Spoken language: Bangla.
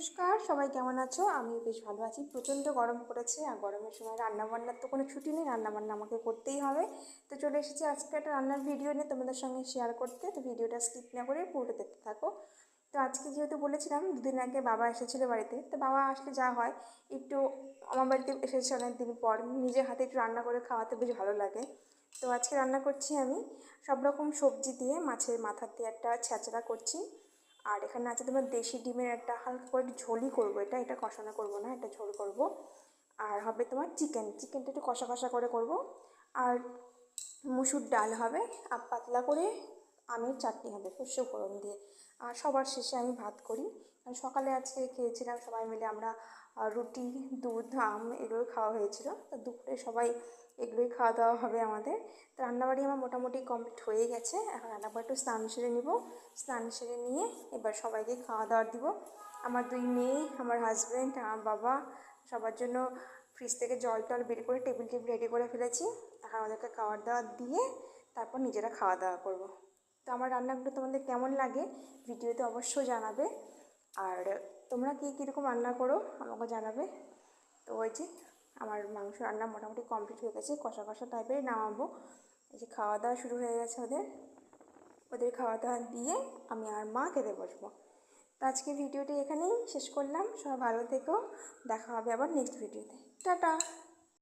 নমস্কার, সবাই কেমন আছো? আমিও বেশ ভালো আছি। প্রচণ্ড গরম পড়েছে আর গরমের সময় রান্নাবান্নার তো কোনো ছুটি নেই, রান্নাবান্না আমাকে করতেই হবে। তো চলে এসেছি আজকে একটা রান্নার ভিডিও নিয়ে তোমাদের সঙ্গে শেয়ার করতে। তো ভিডিওটা স্কিপ না করে পুরোটা দেখতে থাকো। তো আজকে যেহেতু বলেছিলাম দুদিন আগে বাবা এসেছিলো বাড়িতে, তো বাবা আসলে যা হয় একটু আমার বাড়িতে এসেছে অনেক দিন পর, নিজের হাতে একটু রান্না করে খাওয়াতে বেশ ভালো লাগে। তো আজকে রান্না করছি আমি সব রকম সবজি দিয়ে মাছের মাথা দিয়ে একটা ছ্যাঁচড়া করছি। আর এখানে আছে তোমার দেশি ডিমের একটা হালকা করে ঝোলই করবো, এটা কষানো করবো না, এটা ঝোল করব। আর হবে তোমার চিকেনটা একটু কষা কষা করে করব। আর মুসুর ডাল হবে, আর পাতলা করে আমের চাটনি হবে সর্ষে ফোড়ন দিয়ে। আর সবার শেষে আমি ভাত করি, কারণ সকালে আজকে খেয়েছিলাম সবাই মিলে আমরা রুটি, দুধ, আম এগুলো খাওয়া হয়েছিল। তো দুপুরে সবাই এগুলোই খাওয়া দাওয়া হবে আমাদের। তো রান্নাবাড়ি আমার মোটামুটি কমপ্লিট হয়ে গেছে। এখন রান্নাবার একটু স্নান সেরে নিব, স্নান সেরে নিয়ে এবার সবাইকে খাওয়া দাওয়া দিব। আমার দুই মেয়ে, আমার হাজব্যান্ড, আমার বাবা, সবার জন্য ফ্রিজ থেকে জল টল বের করে টেবিল রেডি করে ফেলেছি। এখন ওদেরকে খাওয়ার দাওয়ার দিয়ে তারপর নিজেরা খাওয়া দাওয়া করব। তো আমার রান্নাগুলো তোমাদের কেমন লাগে ভিডিওতে অবশ্যই জানাবে। আর তোমরা কীরকম রান্না করো আমাকে জানাবে। তো ওই যে আমার মাংস রান্না মোটামুটি কমপ্লিট হয়ে গেছে, কষা কষা টাইপের নামাবো। এই যে খাওয়া দাওয়া শুরু হয়ে গেছে ওদের খাওয়া দাওয়া দিয়ে আমি আর মা খেতে বসবো। তো আজকে ভিডিওটি এখানেই শেষ করলাম। সবাই ভালো থেকো, দেখা হবে আবার নেক্সট ভিডিওতে। টাটা।